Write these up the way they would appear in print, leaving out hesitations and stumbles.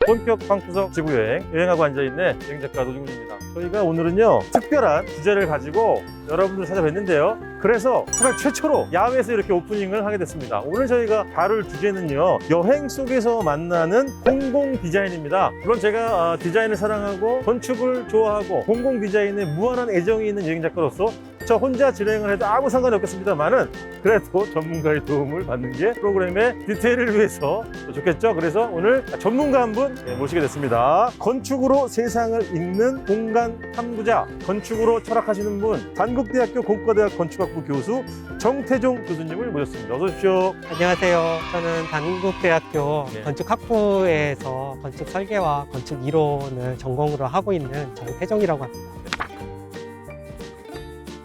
본격 방구석 지구여행, 여행하고 앉아있네 여행작가 노중훈입니다. 저희가 오늘은요 특별한 주제를 가지고 여러분들 찾아뵀는데요. 그래서 세상 최초로 야외에서 이렇게 오프닝을 하게 됐습니다. 오늘 저희가 다룰 주제는요, 여행 속에서 만나는 공공 디자인입니다. 물론 제가 디자인을 사랑하고 건축을 좋아하고 공공 디자인에 무한한 애정이 있는 여행작가로서 저 혼자 진행을 해도 아무 상관이 없겠습니다만은 그래도 전문가의 도움을 받는 게 프로그램의 디테일을 위해서 좋겠죠. 그래서 오늘 전문가 한 분 모시게 됐습니다. 건축으로 세상을 읽는 공간 탐구자, 건축으로 철학하시는 분, 단국대학교 공과대학 건축학부 교수 정태종 교수님을 모셨습니다. 어서 오십시오. 안녕하세요. 저는 단국대학교 네. 건축학부에서 건축 설계와 건축 이론을 전공으로 하고 있는 정태종이라고 합니다.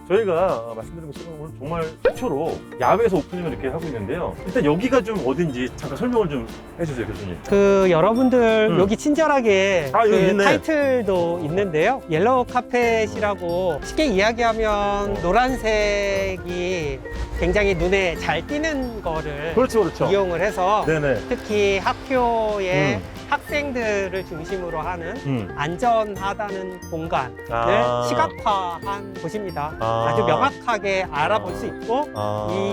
저희가 말씀드린 것처럼 오늘 정말 최초로 야외에서 오프닝을 이렇게 하고 있는데요. 일단 여기가 좀 어딘지 잠깐 설명을 좀 해주세요, 교수님. 여러분들 여기 친절하게 여기 있네. 타이틀도 있는데요. 옐로우 카펫이라고 쉽게 이야기하면 노란색이 굉장히 눈에 잘 띄는 거를 그렇죠, 그렇죠. 이용을 해서 네네. 특히 학교의 학생들을 중심으로 하는 안전하다는 공간을 시각화한 곳입니다. 아주 명확하게 알아볼 수 있고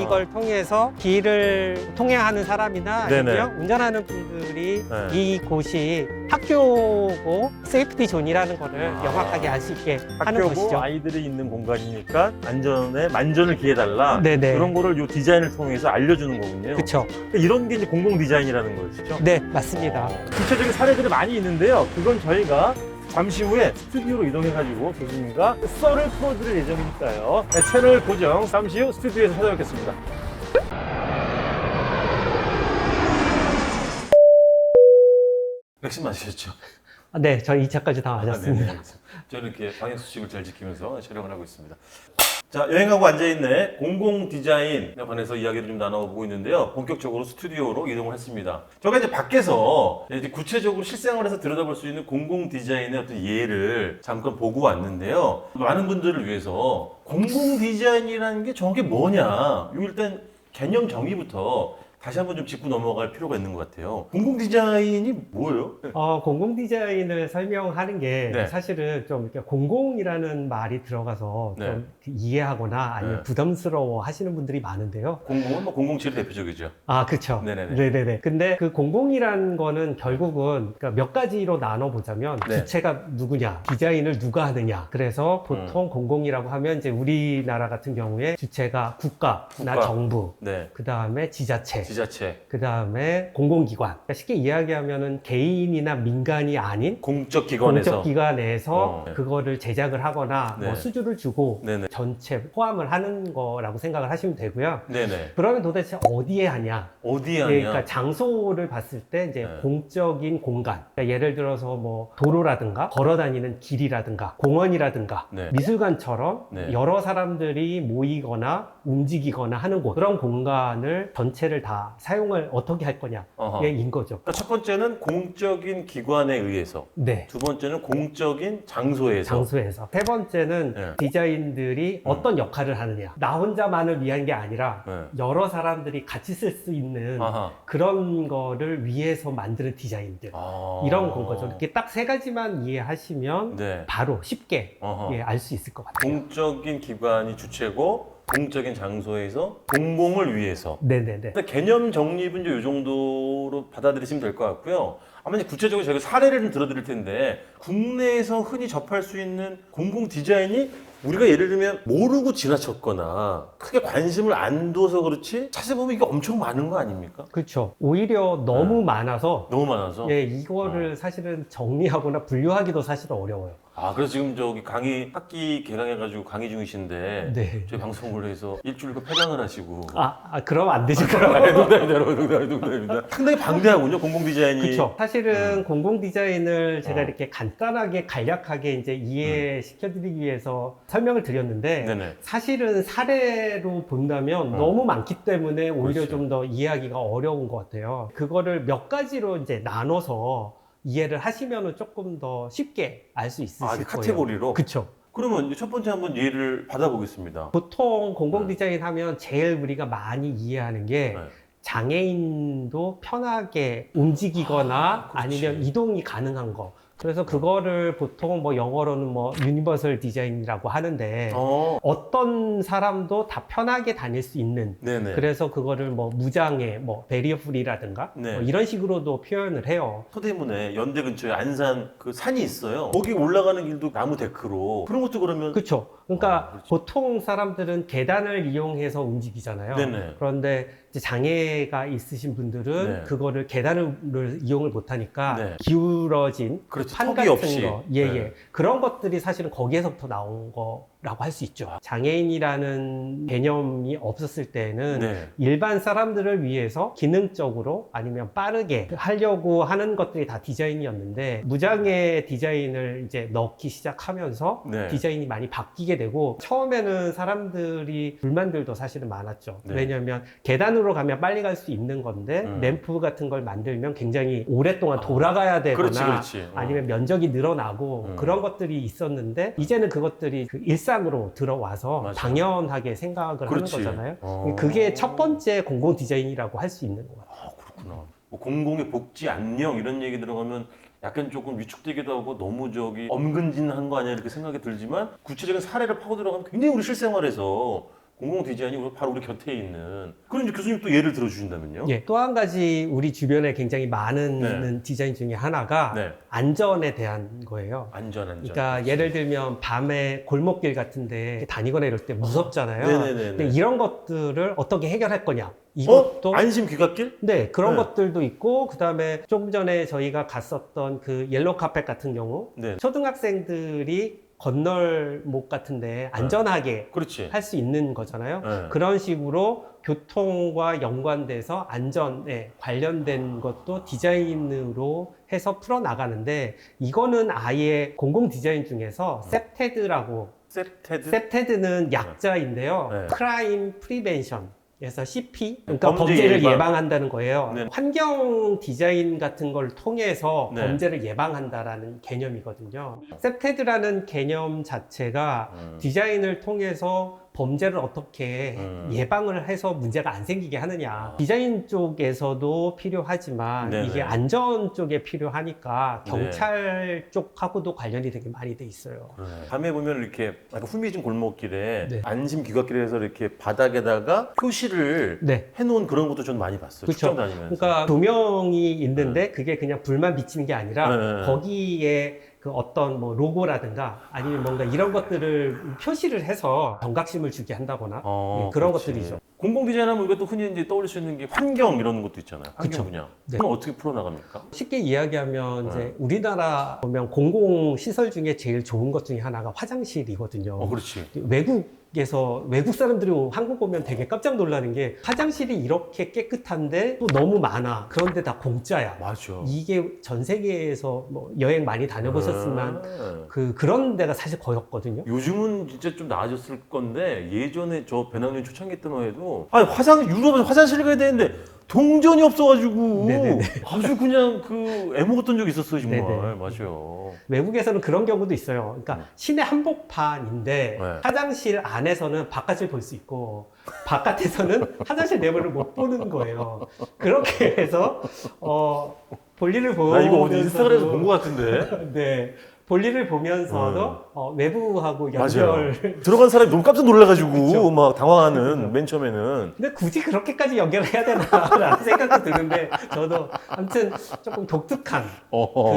이걸 통해서 길을 통행하는 사람이나 네네. 아니면 운전하는 분들이 네. 이곳이 학교고 세이프티 존이라는 거를 명확하게 알 수 있게 하는 학교고 것이죠. 아이들이 있는 공간이니까 안전에 만전을 기해달라. 네네. 그런 거를 이 디자인을 통해서 알려주는 거군요. 그렇죠. 그러니까 이런 게 이제 공공 디자인이라는 거시죠? 네, 맞습니다. 구체적인 사례들이 많이 있는데요. 그건 저희가 잠시 후에 스튜디오로 이동해가지고 교수님과 썰을 풀어드릴 예정이니까요. 네, 채널 고정, 잠시 후 스튜디오에서 찾아뵙겠습니다. 백신 맞으셨죠? 네, 저 2차까지 다 맞았습니다. 네네. 저는 이렇게 방역 수칙을 잘 지키면서 촬영을 하고 있습니다. 자, 여행하고 앉아있네 공공 디자인에 관해서 이야기를 좀 나눠보고 있는데요. 본격적으로 스튜디오로 이동을 했습니다. 저가 이제 밖에서 이제 구체적으로 실생활에서 들여다볼 수 있는 공공 디자인의 어떤 예를 잠깐 보고 왔는데요. 많은 분들을 위해서 공공 디자인이라는 게 정확히 뭐냐? 요 일단 개념 정의부터 다시 한번 좀 짚고 넘어갈 필요가 있는 것 같아요. 공공 디자인이 뭐예요? 공공 디자인을 설명하는 게 네. 사실은 좀 이렇게 공공이라는 말이 들어가서 네. 좀 이해하거나 아니면 네. 부담스러워 하시는 분들이 많은데요. 공공은 뭐 007이 대표적이죠. 그렇죠. 네네네. 네네네. 근데 그 공공이라는 거는 결국은 그러니까 몇 가지로 나눠보자면 네. 주체가 누구냐, 디자인을 누가 하느냐. 그래서 보통 공공이라고 하면 이제 우리나라 같은 경우에 주체가 국가나 국가. 정부, 네. 그 다음에 지자체, 지자체. 그 다음에 공공기관. 그러니까 쉽게 이야기하면은 개인이나 민간이 아닌 공적 기관에서. 공적 기관에서 네. 그거를 제작을 하거나 네. 뭐 수주를 주고 네네. 전체 포함을 하는 거라고 생각을 하시면 되고요. 네네. 그러면 도대체 어디에 하냐? 어디에 예, 하냐? 그러니까 장소를 봤을 때 이제 네. 공적인 공간. 그러니까 예를 들어서 뭐 도로라든가 걸어다니는 길이라든가 공원이라든가 네. 미술관처럼 네. 여러 사람들이 모이거나 움직이거나 하는 곳. 그런 공간을 전체를 다 사용을 어떻게 할 어허. 거냐인 거죠. 그러니까 첫 번째는 공적인 기관에 의해서, 네. 두 번째는 공적인 장소에서. 장소에서. 세 번째는 네. 디자인들이 어떤 역할을 하느냐. 나 혼자만을 위한 게 아니라 네. 여러 사람들이 같이 쓸 수 있는 아하. 그런 거를 위해서 만드는 디자인들. 이런 건 거죠. 이렇게 딱 세 가지만 이해하시면 네. 바로 쉽게 어허. 알 수 있을 것 같아요. 공적인 기관이 주체고 공적인 장소에서 공공을 위해서. 네네네. 근데 개념 정립은 이제 이 정도로 받아들이시면 될 것 같고요. 아마 이제 구체적으로 저희가 사례를 좀 들어드릴 텐데 국내에서 흔히 접할 수 있는 공공 디자인이 우리가 예를 들면 모르고 지나쳤거나 크게 관심을 안 둬서 그렇지 찾아보면 이게 엄청 많은 거 아닙니까? 그렇죠. 오히려 너무 많아서 너무 많아서. 이거를 사실은 정리하거나 분류하기도 사실 어려워요. 그래서 지금 저기 강의 학기 개강해가지고 강의 중이신데 네. 저희 방송을 해서 일주일간 폐강을 하시고. 그럼 안 되죠. 농담입니다, 여러분. 농담입니다. 상당히 방대하군요, 공공 디자인이. 그렇죠. 사실은 공공 디자인을 제가 어. 이렇게 간단하게 간략하게 이제 이해시켜드리기 위해서 설명을 드렸는데 네네. 사실은 사례로 본다면 너무 많기 때문에 오히려 그렇죠. 좀 더 이해하기가 어려운 것 같아요. 그거를 몇 가지로 이제 나눠서 이해를 하시면은 조금 더 쉽게 알 수 있으실 거예요. 카테고리로. 그렇죠. 그러면 이제 첫 번째 한번 예를 받아보겠습니다. 보통 공공 디자인 하면 제일 우리가 많이 이해하는 게 네. 장애인도 편하게 움직이거나 그렇지. 아니면 이동이 가능한 거. 그래서 그거를 보통 뭐 영어로는 뭐 유니버설 디자인이라고 하는데 어떤 사람도 다 편하게 다닐 수 있는 네네. 그래서 그거를 뭐 무장애, 뭐 베리어 프리라든가 네. 뭐 이런 식으로도 표현을 해요. 서대문에 연대 근처에 안산 그 산이 있어요. 거기 올라가는 길도 나무 데크로 그런 것도 그러면 그렇죠. 그러니까 그렇지. 보통 사람들은 계단을 이용해서 움직이잖아요. 네네. 그런데 이제 장애가 있으신 분들은 네. 그거를 계단을 이용을 못하니까 네. 기울어진 그렇지. 판 턱이 같은 없이. 거, 예, 네. 예. 그런 것들이 사실은 거기에서부터 나온 거라고 할 수 있죠. 장애인이라는 개념이 없었을 때는 네. 일반 사람들을 위해서 기능적으로 아니면 빠르게 하려고 하는 것들이 다 디자인이었는데 무장애 디자인을 이제 넣기 시작하면서 네. 디자인이 많이 바뀌게 되고 처음에는 사람들이 불만들도 사실은 많았죠. 네. 왜냐하면 계단으로 가면 빨리 갈 수 있는 건데 램프 같은 걸 만들면 굉장히 오랫동안 돌아가야 되거나 그렇지. 아니면 면적이 늘어나고 그런 것들이 있었는데 이제는 그것들이 그 일상으로 들어와서 맞아요. 당연하게 생각을 그렇지. 하는 거잖아요. 그게 첫 번째 공공 디자인이라고 할 수 있는 것 같아요. 그렇구나. 뭐 공공의 복지 안녕 이런 얘기 들어가면 약간 조금 위축되기도 하고 너무 저기 엄근진한 거 아니야 이렇게 생각이 들지만 구체적인 사례를 파고 들어가면 굉장히 우리 실생활에서 공공 디자인이 바로 우리 곁에 있는 그런 이제 교수님 또 예를 들어 주신다면요? 예, 또 한 가지 우리 주변에 굉장히 많은 네. 디자인 중에 하나가 네. 안전에 대한 거예요. 안전. 그러니까 그렇지. 예를 들면 밤에 골목길 같은데 다니거나 이럴 때 무섭잖아요. 네네네네. 근데 이런 것들을 어떻게 해결할 거냐? 이것도 안심 귀갓길? 네, 그런 네. 것들도 있고, 그 다음에 조금 전에 저희가 갔었던 그 옐로우 카펫 같은 경우, 네. 초등학생들이 건널목 같은데 안전하게 그렇지. 할 수 있는 거잖아요. 네. 그런 식으로 교통과 연관돼서 안전에 관련된 것도 디자인으로 해서 풀어나가는데, 이거는 아예 공공 디자인 중에서 셉테드라고, 세테드? 셉테드는 약자인데요. 네. 크라임 프리벤션. 그래서 CP, 그러니까 범죄 범죄를 예방. 예방한다는 거예요. 네. 환경 디자인 같은 걸 통해서 네. 범죄를 예방한다라는 개념이거든요. 셉테드라는 개념 자체가 디자인을 통해서 범죄를 어떻게 예방을 해서 문제가 안 생기게 하느냐. 디자인 쪽에서도 필요하지만 네네. 이게 안전 쪽에 필요하니까 네. 경찰 쪽하고도 관련이 되게 많이 돼 있어요. 그러네. 밤에 보면 이렇게 약간 후미진 골목길에 네. 안심 귀갓길에서 이렇게 바닥에다가 표시를 네. 해놓은 그런 것도 전 많이 봤어요. 그쵸. 출장 다니면서. 그러니까 조명이 있는데 그게 그냥 불만 비치는 게 아니라 네. 거기에 그 어떤 뭐 로고라든가 아니면 뭔가 이런 것들을 표시를 해서 경각심을 주게 한다거나 예, 그런 그렇지. 것들이죠. 공공 디자인하면 우리가 또 흔히 이제 떠올릴 수 있는 게 환경 이런 것도 있잖아요. 환경 그쵸. 분야. 네. 그럼 어떻게 풀어나갑니까? 쉽게 이야기하면 네. 이제 우리나라 보면 공공 시설 중에 제일 좋은 것 중에 하나가 화장실이거든요. 그렇지. 외국에서 외국 사람들이 한국 오면 되게 깜짝 놀라는 게 화장실이 이렇게 깨끗한데 또 너무 많아. 그런데 다 공짜야. 맞아. 이게 전 세계에서 뭐 여행 많이 다녀보셨지만 그런 데가 사실 거의 없거든요. 요즘은 진짜 좀 나아졌을 건데 예전에 저 배낭여행 초창기 때만 해도 유럽에서 화장실 가야 되는데 동전이 없어가지고 네네네. 아주 그냥 그 애먹었던 적이 있었어요 정말. 네네. 맞아요. 외국에서는 그런 경우도 있어요. 그러니까 시내 한복판인데 네. 화장실 안에서는 바깥을 볼 수 있고 바깥에서는 화장실 내부를 못 보는 거예요. 그렇게 해서 볼일을 나 이거 어디 보면서도 인스타그램에서 본 것 같은데. 네. 볼일을 보면서도 외부하고 맞아요. 연결. 들어간 사람이 너무 깜짝 놀라가지고 그쵸. 막 당황하는 맨 처음에는. 근데 굳이 그렇게까지 연결해야 되나라는 생각도 드는데 저도 아무튼 조금 독특한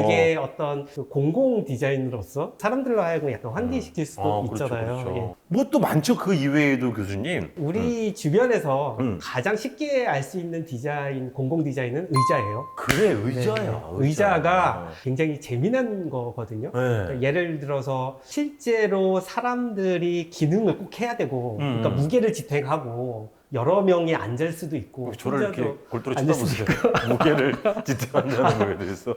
그게 어떤 그 공공 디자인으로서 사람들로 하여금 약간 환기시킬 수도 있잖아요. 예. 뭐 또 많죠 그 이외에도 교수님. 우리 주변에서 음. 가장 쉽게 알 수 있는 디자인, 공공 디자인은 의자예요. 그래 의자야. 네. 의자가 굉장히 재미난 거거든요. 네. 그러니까 예를 들어서 실제로 사람들이 기능을 꼭 해야 되고 그러니까 무게를 지탱하고 여러 명이 앉을 수도 있고 저를 이렇게 혼자도 골똘히 앉을 수도 쳐다보세요. 무게를 지탱한다는 거에 대해서.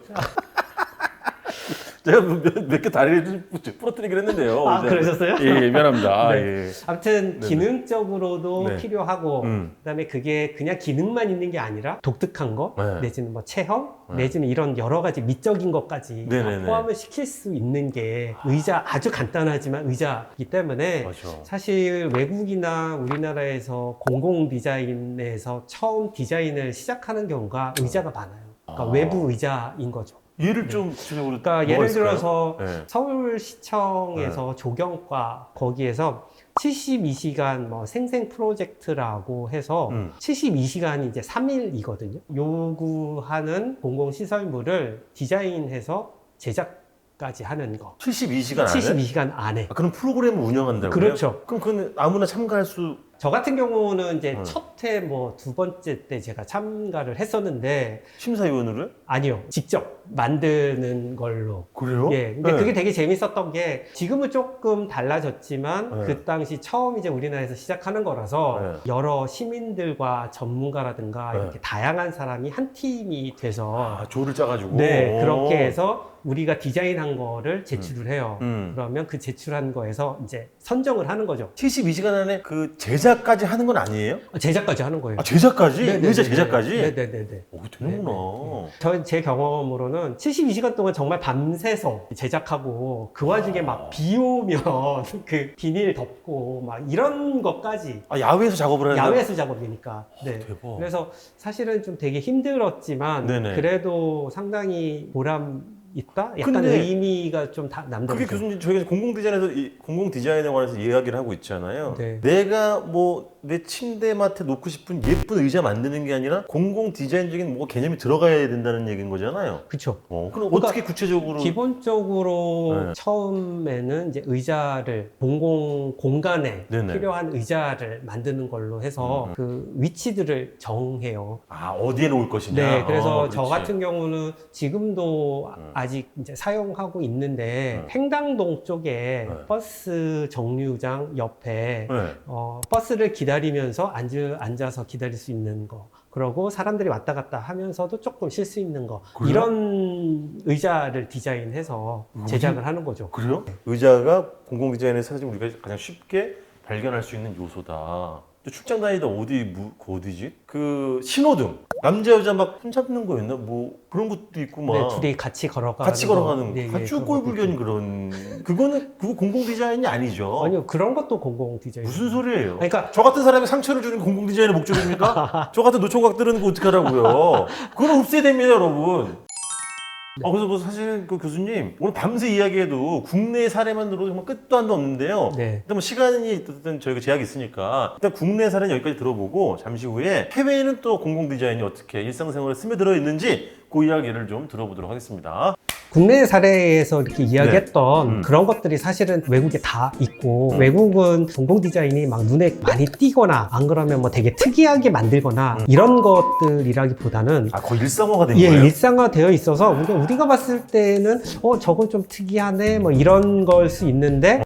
제가 몇 개 다리를 부러뜨리긴 했는데요. 아, 이제. 그러셨어요? 예, 미안합니다. 네. 예. 아무튼 네네. 기능적으로도 네. 필요하고 그다음에 그게 그냥 기능만 있는 게 아니라 독특한 거 네. 내지는 뭐 체형 네. 내지는 이런 여러 가지 미적인 것까지 다 네네네. 포함을 시킬 수 있는 게 의자 아주 간단하지만 의자이기 때문에 맞아. 사실 외국이나 우리나라에서 공공 디자인에서 처음 디자인을 시작하는 경우가 의자가 많아요. 그러니까 아. 외부 의자인 거죠. 예를 좀 구체적으로 그러니까 예를 들어서 네. 서울시청에서 조경과 거기에서 72시간 뭐 생생 프로젝트라고 해서 72시간이 이제 3일이거든요. 요구하는 공공시설물을 디자인해서 제작까지 하는 거. 72시간 안에? 72시간 안에. 그럼 프로그램을 운영한다고요? 그렇죠. 그럼 그건 아무나 참가할 수 저 같은 경우는 이제 첫 해 뭐 두 번째 때 제가 참가를 했었는데 심사위원으로? 아니요. 직접 만드는 걸로. 그래요? 예. 근데 네. 그게 되게 재밌었던 게 지금은 조금 달라졌지만 네. 그 당시 처음 이제 우리나라에서 시작하는 거라서 네. 여러 시민들과 전문가라든가 네. 이렇게 다양한 사람이 한 팀이 돼서 아, 조를 짜가지고. 네, 오. 그렇게 해서 우리가 디자인한 거를 제출을 해요. 그러면 그 제출한 거에서 이제 선정을 하는 거죠. 72시간 안에 그 제작까지 하는 건 아니에요? 제작까지 하는 거예요. 아, 제작까지? 네네네네. 의자 제작까지? 네네네네. 오, 되는구나. 제 경험으로는 72시간 동안 정말 밤새서 제작하고 그 와중에 막 비 오면 그 비닐 덮고 막 이런 것까지 아, 야외에서 작업을 하는 야외에서 작업이니까. 네. 대박. 그래서 사실은 좀 되게 힘들었지만 네네. 그래도 상당히 보람 있다? 약간 근데 의미가 좀 남다르죠. 그게 교수님 저희가 공공 디자인에서 공공 디자인에 관해서 이야기를 하고 있잖아요. 네. 내가 뭐 내 침대맡에 놓고 싶은 예쁜 의자 만드는 게 아니라 공공 디자인적인 뭐 개념이 들어가야 된다는 얘기인 거잖아요. 그렇죠. 그럼 그러니까 어떻게 구체적으로 기본적으로 네. 처음에는 이제 의자를 공공 공간에 네네. 필요한 의자를 만드는 걸로 해서 그 위치들을 정해요. 아 어디에 놓을 것이냐. 네, 그래서 저 그렇지. 같은 경우는 지금도 아직 이제 사용하고 있는데 횡당동 쪽에 네. 버스 정류장 옆에 네. 버스를 기다리면서 앉아서 기다릴 수 있는 거. 그러고 사람들이 왔다 갔다 하면서도 조금 쉴 수 있는 거. 그래요? 이런 의자를 디자인해서 제작을 하는 거죠. 그래요? 의자가 공공 디자인에서 사실 우리가 가장 쉽게 발견할 수 있는 요소다. 또 출장 다니다 어디지? 그 신호등. 남자 여자 막 손잡는 거였나? 뭐 그런 것도 있고 막. 네, 둘이 같이 걸어가는 같이 걸어가는 거. 네, 네, 아주 그런 것도 꼴불견 있고. 그런 그거 공공 디자인이 아니죠. 아니요, 그런 것도 공공 디자인. 무슨 소리예요? 그러니까 저 같은 사람이 상처를 주는 게 공공 디자인의 목적입니까? 저 같은 노총각들은 그거 어떡하라고요? 그건 없애야 됩니다, 여러분. 그래서 뭐 사실 그 교수님 오늘 밤새 이야기해도 국내 사례만 들어도 정말 끝도 한도 없는데요. 네. 일단 뭐 시간이 어쨌든 저희가 제약이 있으니까 일단 국내 사례는 여기까지 들어보고 잠시 후에 해외에는 또 공공 디자인이 어떻게 일상생활에 스며들어 있는지 그 이야기를 좀 들어보도록 하겠습니다. 국내 사례에서 이렇게 이야기했던 네. 그런 것들이 사실은 외국에 다 있고 외국은 공공 디자인이 막 눈에 많이 띄거나 안 그러면 뭐 되게 특이하게 만들거나 이런 것들이라기보다는 아 거의 일상화가 된 예, 거예요? 일상화되어 있어서 우리가 봤을 때는 저건 좀 특이하네 뭐 이런 걸 수 있는데